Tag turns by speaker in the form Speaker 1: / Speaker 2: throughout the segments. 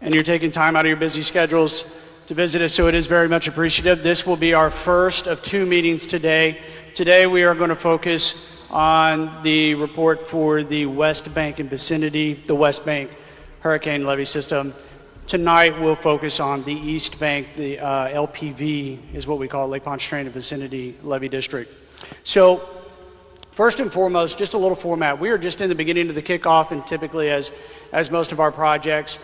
Speaker 1: and you're taking time out of your busy schedules to visit us, so it is very much appreciative. This will be our first of 2 meetings today. Today we are going to focus on the report for the West Bank and Vicinity, the West Bank Hurricane Levee System. Tonight we'll focus on the East Bank, the LPV is what we call Lake Pontchartrain and Vicinity Levee District. So first and foremost, just a little format. We are just in the beginning of the kickoff, and typically as most of our projects,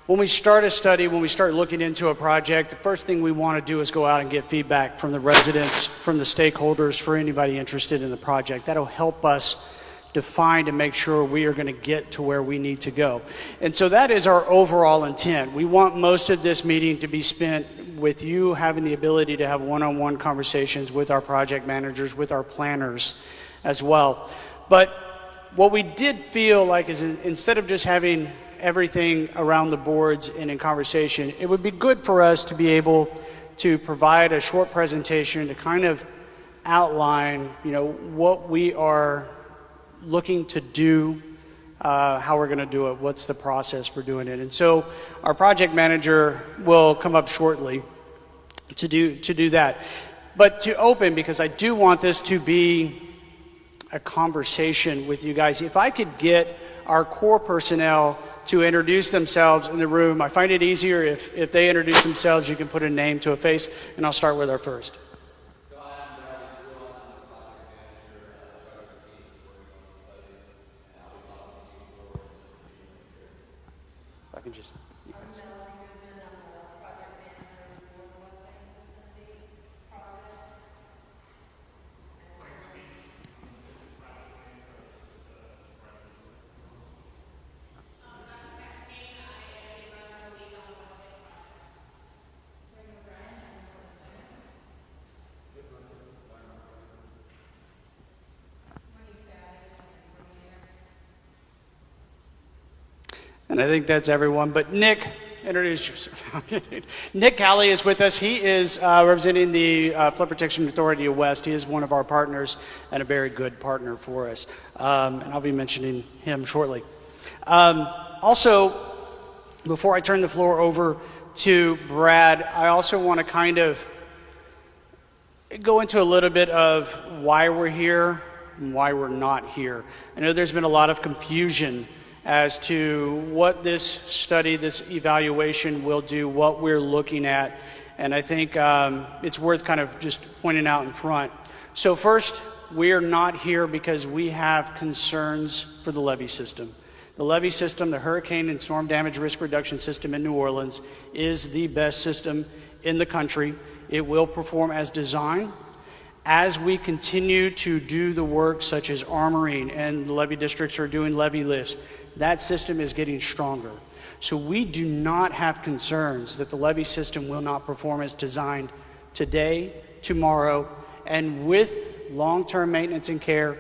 Speaker 1: when we start a study, when we start looking into a project, the first thing we want to do is go out and get feedback from the residents, from the stakeholders, for anybody interested in the project. That'll help us define and make sure we are going to get to where we need to go. And so that is our overall intent. We want most of this meeting to be spent with you having the ability to have one-on-one conversations with our project managers, with our planners as well. But what we did feel like is, instead of just having everything around the boards and in conversation, it would be good for us to be able to provide a short presentation to kind of outline, what we are looking to do, how we're going to do it, what's the process for doing it. And so our project manager will come up shortly to do that. But to open, because I do want this to be a conversation with you guys, if I could get our core personnel to introduce themselves in the room. I find it easier if they introduce themselves, you can put a name to a face, and I'll start with our first.
Speaker 2: So I'm the project manager at Subsidence, and I'll be talking to you for
Speaker 1: If I can just... And I think that's everyone, but Nick, introduce yourself. Nick Calley is with us. He is representing the Flood Protection Authority of West. He is one of our partners and a very good partner for us. And I'll be mentioning him shortly. Also, before I turn the floor over to Brad, I also want to kind of go into a little bit of why we're here and why we're not here. I know there's been a lot of confusion as to what this study, this evaluation will do, what we're looking at, and I think it's worth kind of just pointing out in front. So first, we are not here because we have concerns for the levee system. The levee system, the hurricane and storm damage risk reduction system in New Orleans, is the best system in the country. It will perform as designed. As we continue to do the work such as armoring, and the levee districts are doing levee lifts, that system is getting stronger. So we do not have concerns that the levee system will not perform as designed today, tomorrow, and with long-term maintenance and care,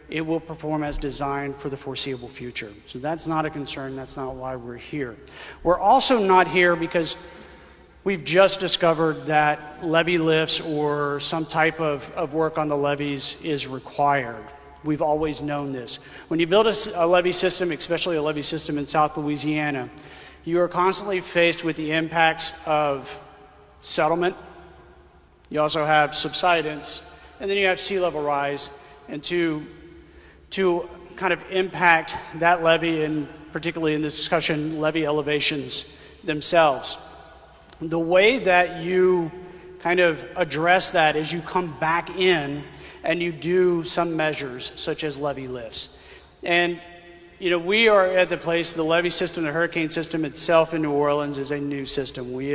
Speaker 1: it will perform as designed for the foreseeable future. So that's not a concern, that's not why we're here. We're also not here because we've just discovered that levee lifts or some type of work on the levees is required. We've always known this. When you build a levee system, especially a levee system in South Louisiana, you are constantly faced with the impacts of settlement. You also have subsidence, and then you have sea level rise. And to kind of impact that levee, and particularly in this discussion, levee elevations themselves. The way that you kind of address that is you come back in and you do some measures such as levee lifts. And we are at the place, the levee system, the hurricane system itself in New Orleans is a new system. We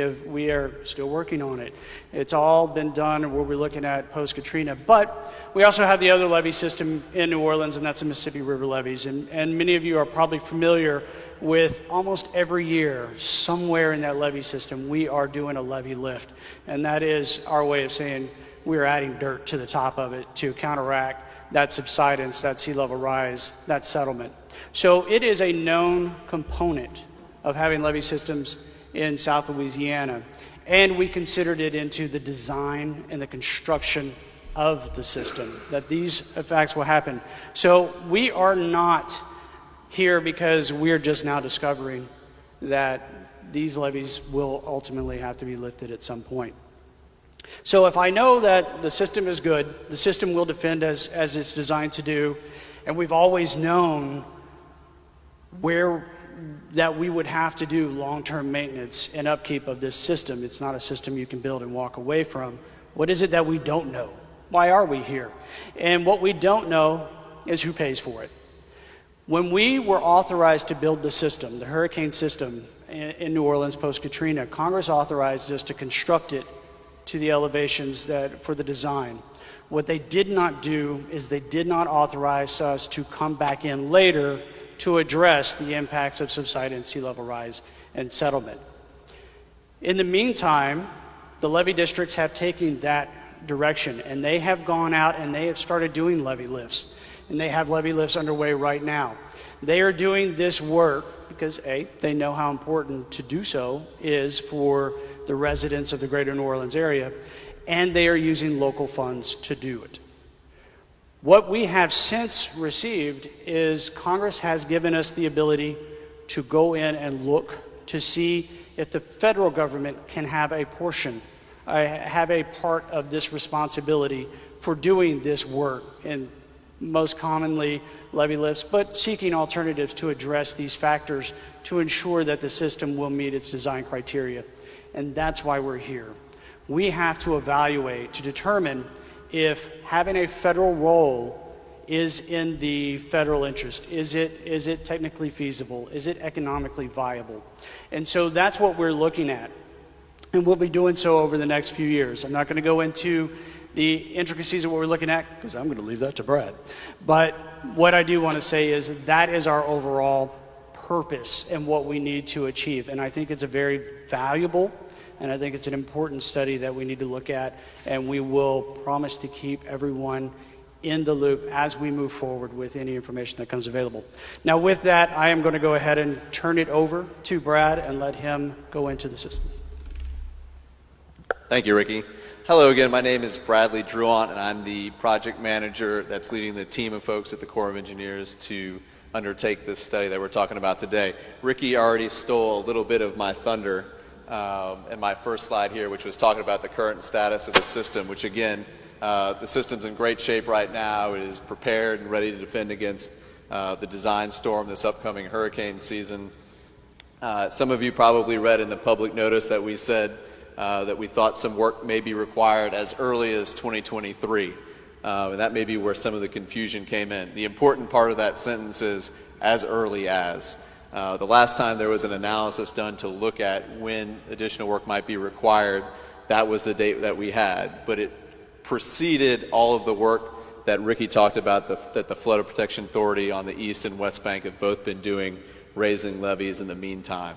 Speaker 1: are still working on it. It's all been done, and we'll be looking at post-Katrina. But we also have the other levee system in New Orleans, and that's the Mississippi River levees. And many of you are probably familiar with almost every year, somewhere in that levee system, we are doing a levee lift. And that is our way of saying we are adding dirt to the top of it to counteract that subsidence, that sea level rise, that settlement. So it is a known component of having levee systems in South Louisiana, and we considered it into the design and the construction of the system, that these effects will happen. So we are not here because we're just now discovering that these levies will ultimately have to be lifted at some point. So if I know that the system is good, the system will defend as it's designed to do, and we've always known that we would have to do long-term maintenance and upkeep of this system. It's not a system you can build and walk away from. What is it that we don't know? Why are we here? And what we don't know is who pays for it. When we were authorized to build the system, the hurricane system in New Orleans post-Katrina, Congress authorized us to construct it to the elevations for the design. What they did not do is they did not authorize us to come back in later to address the impacts of subsidence, sea level rise, and settlement. In the meantime, the levee districts have taken that direction, and they have gone out and they have started doing levee lifts, and they have levee lifts underway right now. They are doing this work because they know how important to do so is for the residents of the greater New Orleans area, and they are using local funds to do it. What we have since received is Congress has given us the ability to go in and look to see if the federal government can have a portion, have a part of this responsibility for doing this work, and most commonly levee lifts, but seeking alternatives to address these factors to ensure that the system will meet its design criteria. And that's why we're here. We have to evaluate to determine if having a federal role is in the federal interest. Is it technically feasible? Is it economically viable? And so that's what we're looking at. And we'll be doing so over the next few years. I'm not going to go into the intricacies of what we're looking at because I'm going to leave that to Brad. But what I do want to say is that is our overall purpose and what we need to achieve. And I think it's a very valuable, and I think it's an important study that we need to look at, and we will promise to keep everyone in the loop as we move forward with any information that comes available. Now with that, I am going to go ahead and turn it over to Brad and let him go into the system.
Speaker 2: Thank you, Ricky. Hello again, my name is Bradley Druant, and I'm the project manager that's leading the team of folks at the Corps of Engineers to undertake this study that we're talking about today. Ricky already stole a little bit of my thunder in my first slide here, which was talking about the current status of the system, which again, the system's in great shape right now. It is prepared and ready to defend against the design storm this upcoming hurricane season. Some of you probably read in the public notice that we said that we thought some work may be required as early as 2023. And that may be where some of the confusion came in. The important part of that sentence is as early as. The last time there was an analysis done to look at when additional work might be required, that was the date that we had. But it preceded all of the work that Ricky talked about that the Flood Protection Authority on the East and West Bank have both been doing, raising levees in the meantime.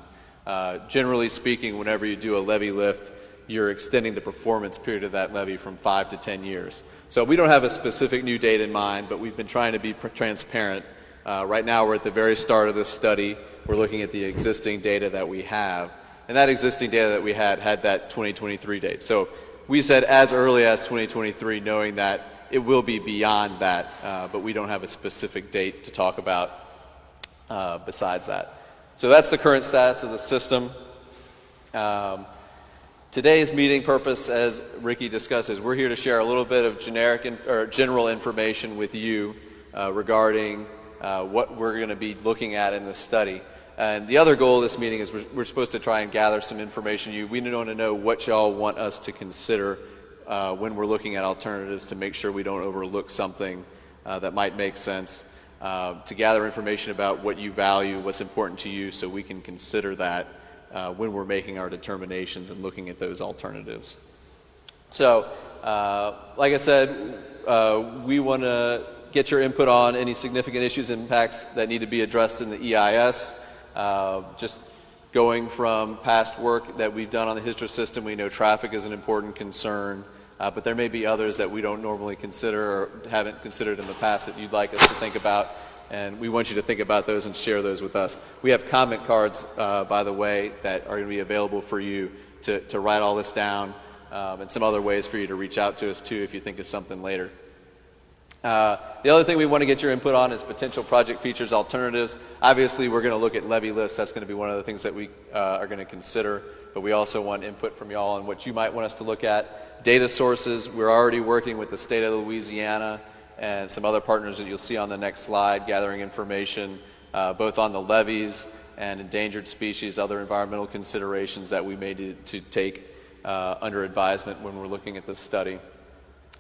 Speaker 2: Generally speaking, whenever you do a levee lift, you're extending the performance period of that levee from 5 to 10 years. So we don't have a specific new date in mind, but we've been trying to be transparent. Right now we're at the very start of this study. We're looking at the existing data that we have. And that existing data that we had that 2023 date. So we said as early as 2023, knowing that it will be beyond that, but we don't have a specific date to talk about besides that. So that's the current status of the system. Today's meeting purpose, as Ricky discussed, is we're here to share a little bit of general information with you regarding what we're going to be looking at in this study. And the other goal of this meeting is we're supposed to try and gather some information. We want to know what y'all want us to consider when we're looking at alternatives to make sure we don't overlook something that might make sense. To gather information about what you value, what's important to you, so we can consider that when we're making our determinations and looking at those alternatives. So, like I said, we want to get your input on any significant issues and impacts that need to be addressed in the EIS. Just going from past work that we've done on the HISTRA system, we know traffic is an important concern. But there may be others that we don't normally consider or haven't considered in the past that you'd like us to think about, and we want you to think about those and share those with us. We have comment cards, by the way, that are going to be available for you to write all this down, and some other ways for you to reach out to us too if you think of something later. The other thing we want to get your input on is potential project features alternatives. Obviously, we're going to look at levee lists. That's going to be one of the things that we are going to consider, but we also want input from y'all on what you might want us to look at. Data sources, we're already working with the state of Louisiana and some other partners that you'll see on the next slide, gathering information both on the levees and endangered species, other environmental considerations that we may need to take under advisement when we're looking at this study.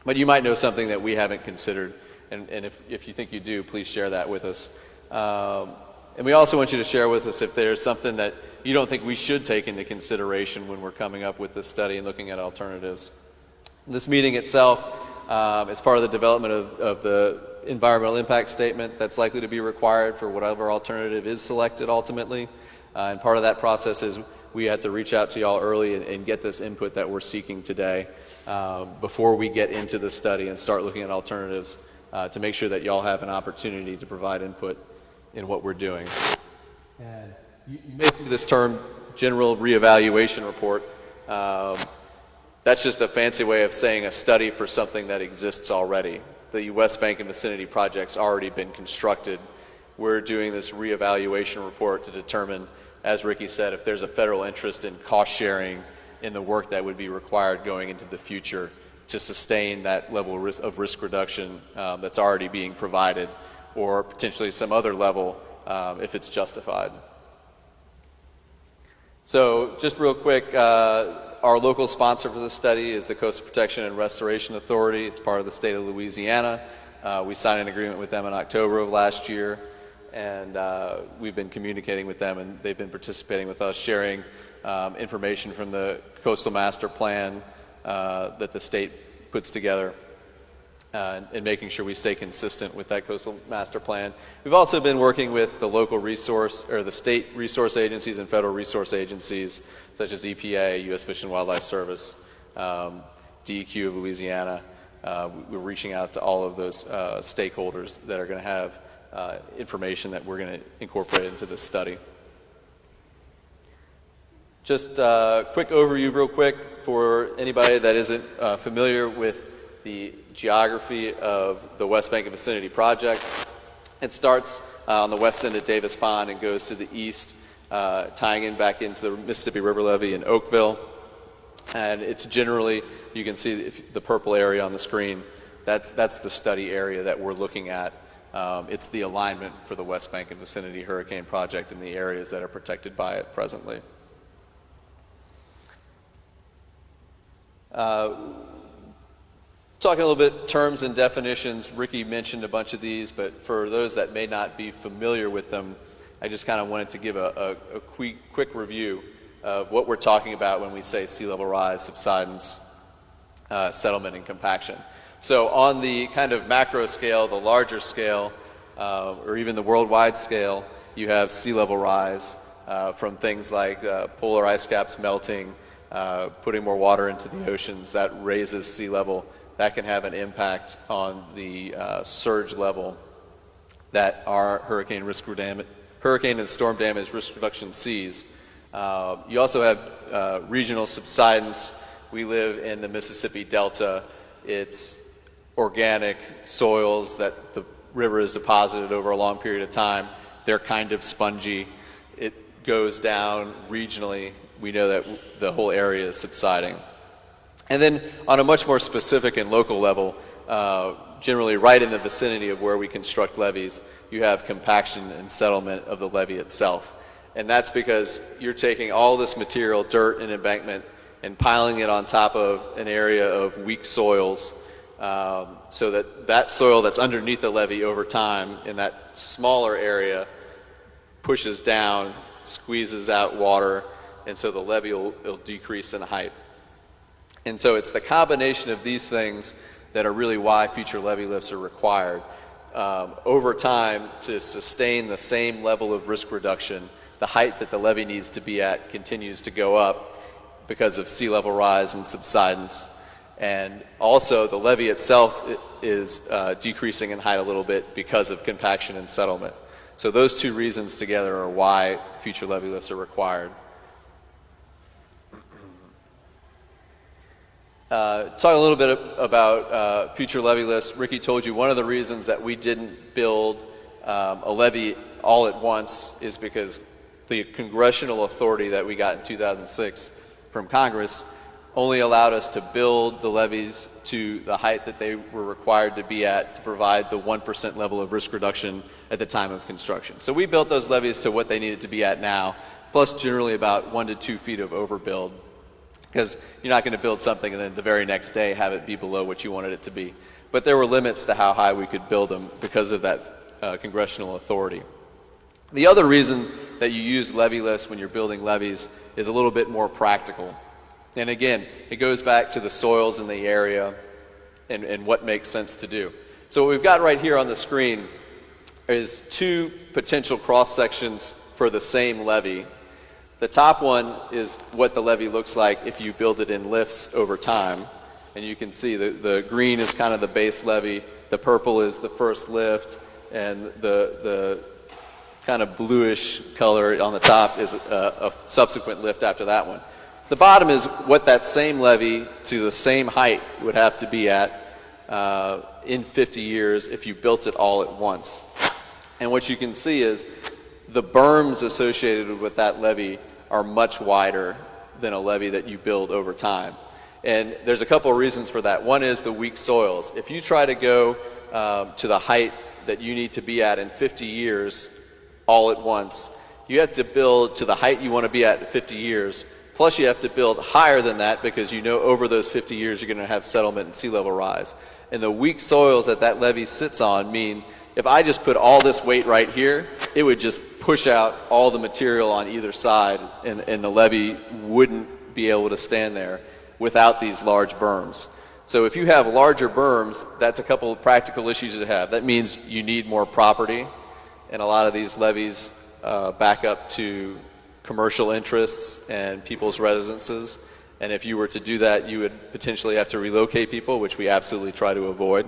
Speaker 2: But you might know something that we haven't considered, and if you think you do, please share that with us. And we also want you to share with us if there's something that you don't think we should take into consideration when we're coming up with this study and looking at alternatives. This meeting itself is part of the development of the environmental impact statement that's likely to be required for whatever alternative is selected ultimately. And part of that process is we have to reach out to y'all early and get this input that we're seeking today before we get into the study and start looking at alternatives to make sure that y'all have an opportunity to provide input in what we're doing. And you may see this term general reevaluation report. That's just a fancy way of saying a study for something that exists already. The West Bank and Vicinity project's already been constructed. We're doing this reevaluation report to determine, as Ricky said, if there's a federal interest in cost sharing in the work that would be required going into the future to sustain that level of risk reduction that's already being provided, or potentially some other level if it's justified. So just real quick, our local sponsor for this study is the Coastal Protection and Restoration Authority. It's part of the state of Louisiana. We signed an agreement with them in October of last year, and we've been communicating with them, and they've been participating with us, sharing information from the Coastal Master Plan that the state puts together, and making sure we stay consistent with that Coastal Master Plan. We've also been working with the local resource, or the state resource agencies and federal resource agencies, such as EPA, U.S. Fish and Wildlife Service, DEQ of Louisiana. We're reaching out to all of those stakeholders that are going to have information that we're going to incorporate into this study. Just a quick overview real quick for anybody that isn't familiar with the geography of the West Bank and Vicinity project. It starts on the west end of Davis Pond and goes to the east, tying in back into the Mississippi River Levee in Oakville. And it's generally, you can see the purple area on the screen, that's the study area that we're looking at. It's the alignment for the West Bank and Vicinity Hurricane Project in the areas that are protected by it presently. Talking a little bit terms and definitions, Ricky mentioned a bunch of these, but for those that may not be familiar with them, I just kind of wanted to give a quick review of what we're talking about when we say sea level rise, subsidence, settlement, and compaction. So on the kind of macro scale, the larger scale, or even the worldwide scale, you have sea level rise from things like polar ice caps melting, putting more water into the oceans. That raises sea level. That can have an impact on the surge level that our hurricane and storm damage risk reduction sees. You also have regional subsidence. We live in the Mississippi Delta. It's organic soils that the river has deposited over a long period of time. They're kind of spongy. It goes down regionally. We know that the whole area is subsiding. And then on a much more specific and local level, generally right in the vicinity of where we construct levees, you have compaction and settlement of the levee itself. And that's because you're taking all this material, dirt and embankment, and piling it on top of an area of weak soils, so that that soil that's underneath the levee over time in that smaller area pushes down, squeezes out water, and so the levee will decrease in height. And so it's the combination of these things that are really why future levee lifts are required. Over time, to sustain the same level of risk reduction, the height that the levee needs to be at continues to go up because of sea level rise and subsidence. And also the levee itself is decreasing in height a little bit because of compaction and settlement. So those two reasons together are why future levee lifts are required. Talk a little bit about future levy lists. Ricky told you one of the reasons that we didn't build a levy all at once is because the congressional authority that we got in 2006 from Congress only allowed us to build the levees to the height that they were required to be at to provide the 1% level of risk reduction at the time of construction. So we built those levees to what they needed to be at now, plus generally about 1 to 2 feet of overbuild, because you're not going to build something and then the very next day have it be below what you wanted it to be. But there were limits to how high we could build them because of that congressional authority. The other reason that you use levy lists when you're building levees is a little bit more practical. And again, it goes back to the soils in the area and what makes sense to do. So what we've got right here on the screen is 2 potential cross sections for the same levee. The top one is what the levee looks like if you build it in lifts over time. And you can see the green is kind of the base levee, the purple is the first lift, and the kind of bluish color on the top is a subsequent lift after that one. The bottom is what that same levee to the same height would have to be at in 50 years if you built it all at once. And what you can see is the berms associated with that levee are much wider than a levee that you build over time. And there's a couple of reasons for that. One is the weak soils. If you try to go to the height that you need to be at in 50 years all at once, you have to build to the height you want to be at 50 years, plus you have to build higher than that because you know over those 50 years you're going to have settlement and sea level rise. And the weak soils that that levee sits on mean if I just put all this weight right here, it would just push out all the material on either side, and the levee wouldn't be able to stand there without these large berms. So if you have larger berms, that's a couple of practical issues to have. That means you need more property, and a lot of these levees back up to commercial interests and people's residences. And if you were to do that, you would potentially have to relocate people, which we absolutely try to avoid.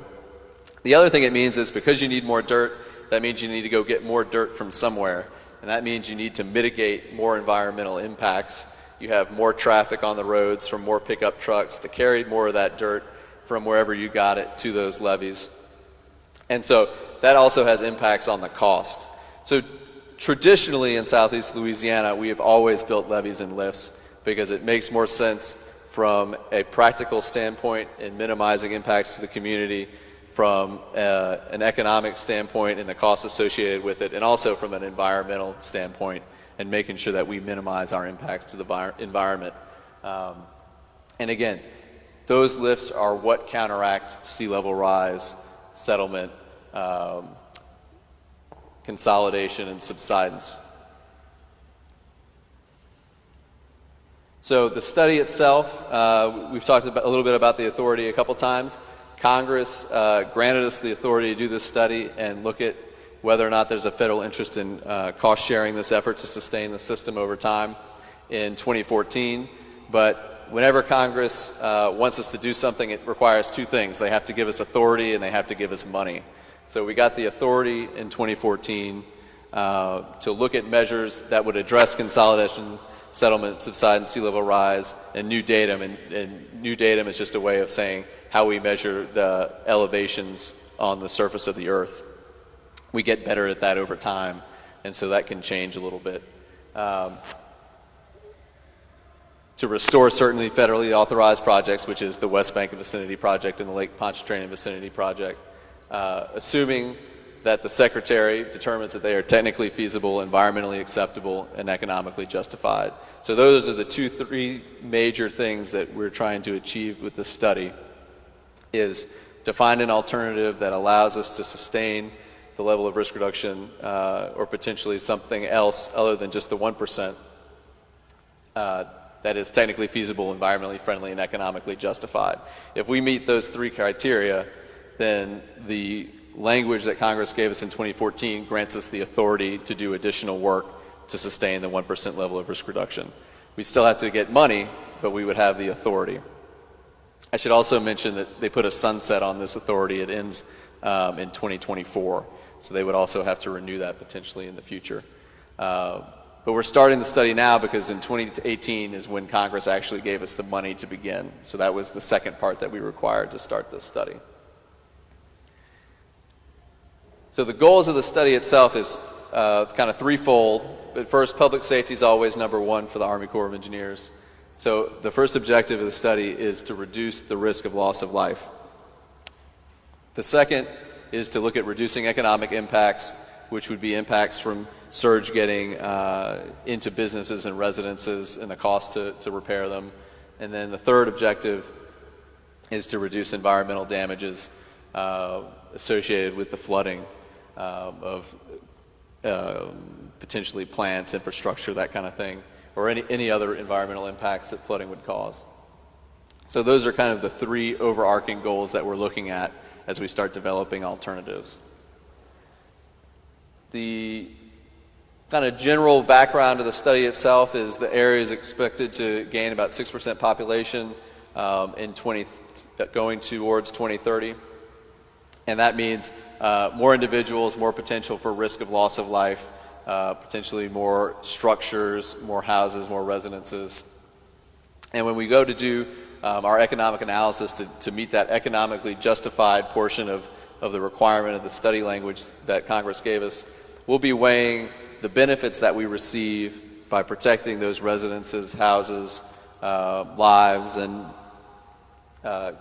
Speaker 2: The other thing it means is because you need more dirt, that means you need to go get more dirt from somewhere. And that means you need to mitigate more environmental impacts. You have more traffic on the roads from more pickup trucks to carry more of that dirt from wherever you got it to those levees. And so that also has impacts on the cost. So traditionally in Southeast Louisiana, we have always built levees and lifts because it makes more sense from a practical standpoint in minimizing impacts to the community, from an economic standpoint and the costs associated with it, and also from an environmental standpoint and making sure that we minimize our impacts to the environment. And again, those lifts are what counteract sea level rise, settlement, consolidation, and subsidence. So the study itself, we've talked a little bit about the authority a couple times. Congress granted us the authority to do this study and look at whether or not there's a federal interest in cost sharing this effort to sustain the system over time in 2014. But whenever Congress wants us to do something, it requires 2 things. They have to give us authority and they have to give us money. So we got the authority in 2014 to look at measures that would address consolidation, settlement, subsidence, sea level rise, and new datum. And new datum is just a way of saying how we measure the elevations on the surface of the earth. We get better at that over time, and so that can change a little bit. To restore certainly federally authorized projects, which is the West Bank and Vicinity Project and the Lake Pontchartrain and Vicinity Project, assuming that the Secretary determines that they are technically feasible, environmentally acceptable, and economically justified. So those are the 3 major things that we're trying to achieve with this study, is to find an alternative that allows us to sustain the level of risk reduction or potentially something else other than just the 1% that is technically feasible, environmentally friendly, and economically justified. If we meet those 3 criteria, then the language that Congress gave us in 2014 grants us the authority to do additional work to sustain the 1% level of risk reduction. We still have to get money, but we would have the authority. I should also mention that they put a sunset on this authority. It ends in 2024, so they would also have to renew that potentially in the future. But we're starting the study now because in 2018 is when Congress actually gave us the money to begin. So that was the second part that we required to start this study. So the goals of the study itself is kind of threefold. But first, public safety is always number one for the Army Corps of Engineers. So the first objective of the study is to reduce the risk of loss of life. The second is to look at reducing economic impacts, which would be impacts from surge getting into businesses and residences and the cost to repair them. And then the third objective is to reduce environmental damages associated with the flooding of potentially plants, infrastructure, that kind of thing, or any other environmental impacts that flooding would cause. So those are kind of the three overarching goals that we're looking at as we start developing alternatives. The kind of general background of the study itself is the area is expected to gain about 6% population going towards 2030. And that means more individuals, more potential for risk of loss of life, potentially more structures, more houses, more residences. And when we go to do our economic analysis to meet that economically justified portion of the requirement of the study language that Congress gave us, we'll be weighing the benefits that we receive by protecting those residences, houses, lives, and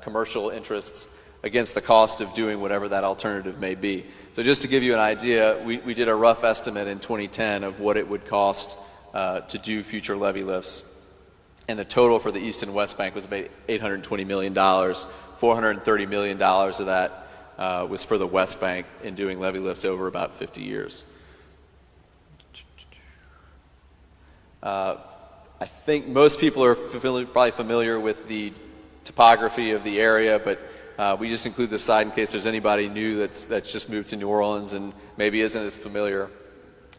Speaker 2: commercial interests against the cost of doing whatever that alternative may be. So just to give you an idea, we did a rough estimate in 2010 of what it would cost to do future levee lifts. And the total for the East and West Bank was about $820 million. $430 million of that was for the West Bank in doing levee lifts over about 50 years. I think most people are probably familiar with the topography of the area, but we just include this slide in case there's anybody new that's just moved to New Orleans and maybe isn't as familiar.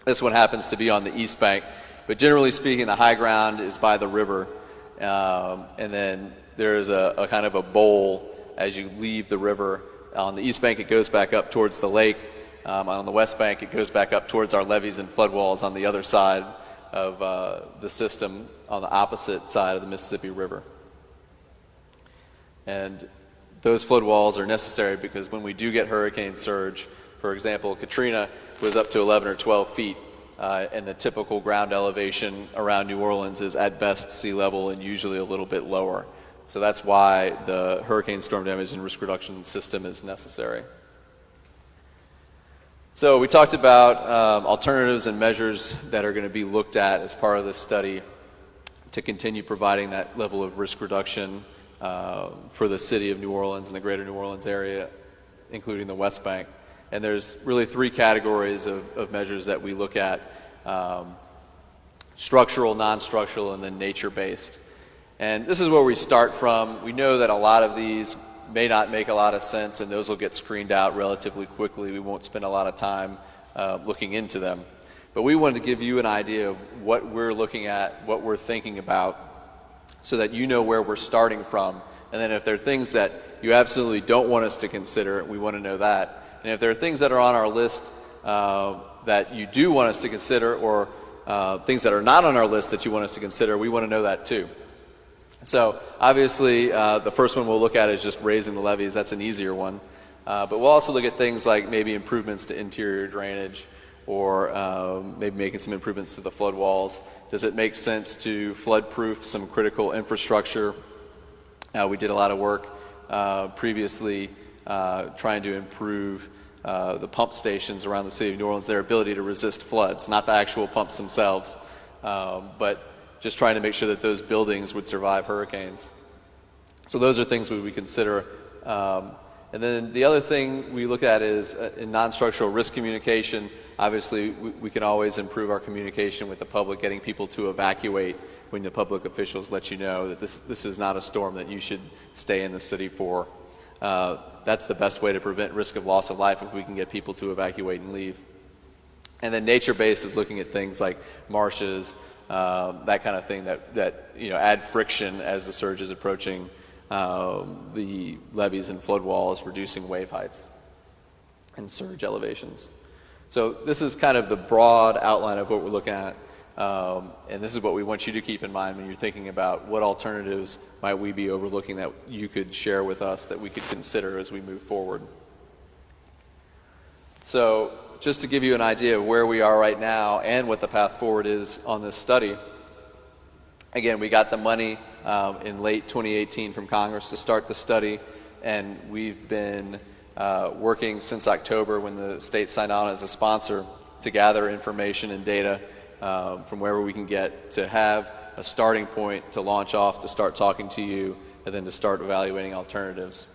Speaker 2: This one happens to be on the East Bank, but generally speaking, the high ground is by the river, and then there's a kind of a bowl as you leave the river. On the East Bank, it goes back up towards the lake. On the West Bank, it goes back up towards our levees and flood walls on the other side of the system, on the opposite side of the Mississippi River. And those flood walls are necessary because when we do get hurricane surge, for example, Katrina was up to 11 or 12 feet, and the typical ground elevation around New Orleans is at best sea level and usually a little bit lower. So that's why the hurricane storm damage and risk reduction system is necessary. So we talked about alternatives and measures that are going to be looked at as part of this study to continue providing that level of risk reduction for the city of New Orleans and the greater New Orleans area, including the West Bank. And there's really three categories of measures that we look at: structural, non-structural, and then nature-based. And this is where we start from. We know that a lot of these may not make a lot of sense, and those will get screened out relatively quickly. We won't spend a lot of time looking into them. But we wanted to give you an idea of what we're looking at, what we're thinking about, so that you know where we're starting from. And then if there are things that you absolutely don't want us to consider, we want to know that. And if there are things that are on our list that you do want us to consider, or things that are not on our list that you want us to consider, we want to know that too. So obviously the first one we'll look at is just raising the levees. That's an easier one. But we'll also look at things like maybe improvements to interior drainage, or maybe making some improvements to the flood walls. Does it make sense to flood-proof some critical infrastructure? We did a lot of work previously trying to improve the pump stations around the city of New Orleans, their ability to resist floods, not the actual pumps themselves, but just trying to make sure that those buildings would survive hurricanes. So those are things we would consider. And then the other thing we look at is in non-structural risk communication. Obviously, we can always improve our communication with the public, getting people to evacuate when the public officials let you know that this is not a storm that you should stay in the city for. That's the best way to prevent risk of loss of life, if we can get people to evacuate and leave. And then nature-based is looking at things like marshes, that kind of thing that add friction as the surge is approaching the levees and flood walls, reducing wave heights and surge elevations. So this is kind of the broad outline of what we're looking at. And this is what we want you to keep in mind when you're thinking about what alternatives might we be overlooking that you could share with us that we could consider as we move forward. So just to give you an idea of where we are right now and what the path forward is on this study, again, we got the money in late 2018 from Congress to start the study, and we've been working since October when the state signed on as a sponsor to gather information and data from wherever we can get to have a starting point to launch off, to start talking to you, and then to start evaluating alternatives.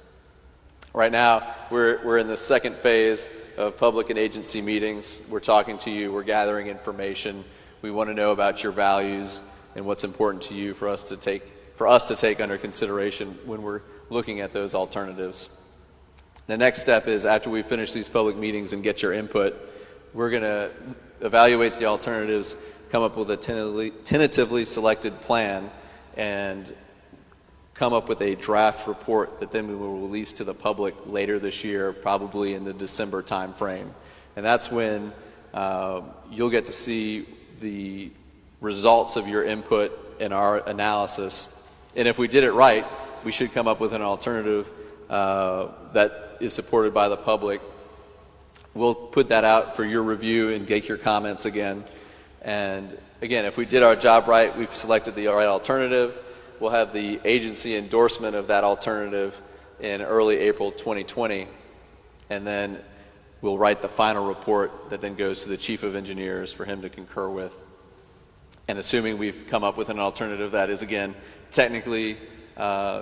Speaker 2: Right now, we're in the second phase of public and agency meetings. We're talking to you, we're gathering information. We want to know about your values and what's important to you for us to take under consideration when we're looking at those alternatives. The next step is, after we finish these public meetings and get your input, we're going to evaluate the alternatives, come up with a tentatively selected plan, and come up with a draft report that then we will release to the public later this year, probably in the December time frame. And that's when you'll get to see the results of your input in our analysis. And if we did it right, we should come up with an alternative that is supported by the public. We'll put that out for your review and get your comments again. And again, if we did our job right, we've selected the right alternative. We'll have the agency endorsement of that alternative in early April 2020, and then we'll write the final report that then goes to the Chief of Engineers for him to concur with. And assuming we've come up with an alternative that is, again, technically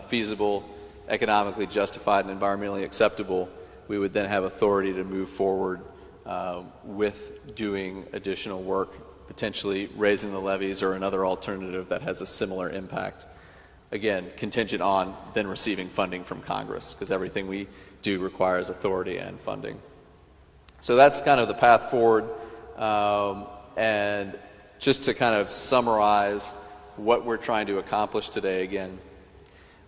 Speaker 2: feasible, economically justified, and environmentally acceptable, we would then have authority to move forward with doing additional work, potentially raising the levees or another alternative that has a similar impact. Again, contingent on then receiving funding from Congress, because everything we do requires authority and funding. So that's kind of the path forward. And just to kind of summarize what we're trying to accomplish today, again,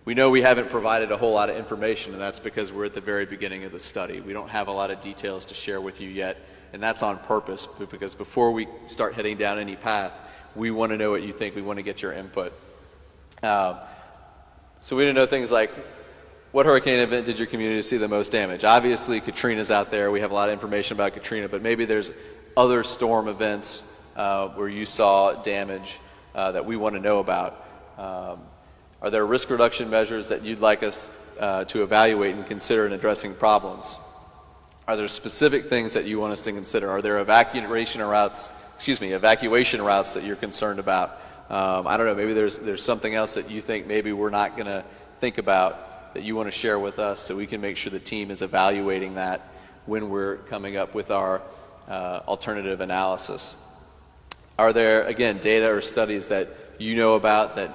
Speaker 2: we know we haven't provided a whole lot of information, and that's because we're at the very beginning of the study. We don't have a lot of details to share with you yet, and that's on purpose, because before we start heading down any path, we want to know what you think. We want to get your input. So we didn't know things like, what hurricane event did your community see the most damage? Obviously, Katrina's out there. We have a lot of information about Katrina, but maybe there's other storm events where you saw damage that we want to know about. Are there risk reduction measures that you'd like us to evaluate and consider in addressing problems? Are there specific things that you want us to consider? Are there evacuation routes that you're concerned about? I don't know, maybe there's something else that you think maybe we're not going to think about that you want to share with us, so we can make sure the team is evaluating that when we're coming up with our alternative analysis. Are there, again, data or studies that you know about that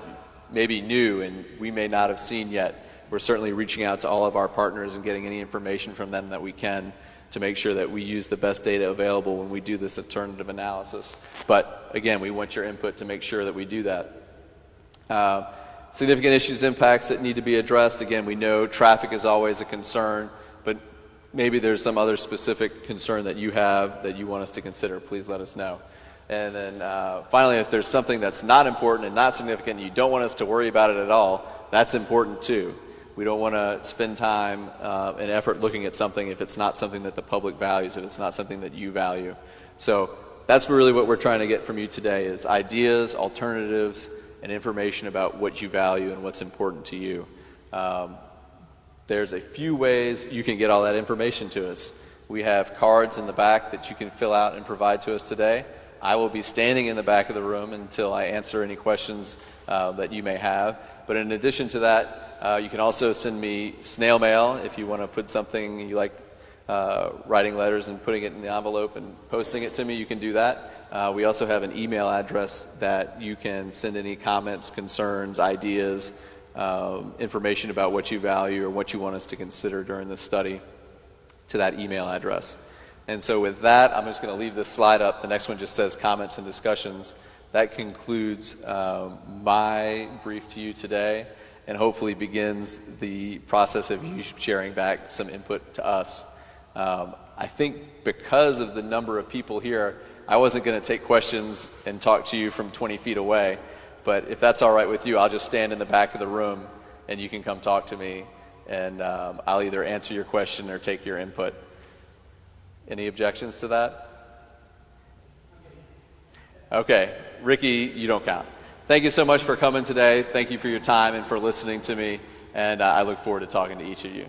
Speaker 2: may be new and we may not have seen yet? We're certainly reaching out to all of our partners and getting any information from them that we can to make sure that we use the best data available when we do this alternative analysis. But again, we want your input to make sure that we do that. Significant issues, impacts that need to be addressed. Again, we know traffic is always a concern, but maybe there's some other specific concern that you have that you want us to consider. Please let us know. And then finally, if there's something that's not important and not significant, and you don't want us to worry about it at all, that's important too. We don't want to spend time and effort looking at something if it's not something that the public values, if it's not something that you value. So that's really what we're trying to get from you today, is ideas, alternatives, and information about what you value and what's important to you. There's a few ways you can get all that information to us. We have cards in the back that you can fill out and provide to us today. I will be standing in the back of the room until I answer any questions that you may have. But in addition to that, you can also send me snail mail if you want to put something you like, writing letters and putting it in the envelope and posting it to me. You can do that. We also have an email address that you can send any comments, concerns, ideas, information about what you value or what you want us to consider during the study to that email address. And so with that, I'm just going to leave this slide up. The next one just says comments and discussions. That concludes my brief to you today, and hopefully begins the process of you sharing back some input to us. I think because of the number of people here, I wasn't going to take questions and talk to you from 20 feet away, but if that's all right with you, I'll just stand in the back of the room and you can come talk to me, and I'll either answer your question or take your input. Any objections to that? Okay, Ricky, you don't count. Thank you so much for coming today. Thank you for your time and for listening to me, and I look forward to talking to each of you.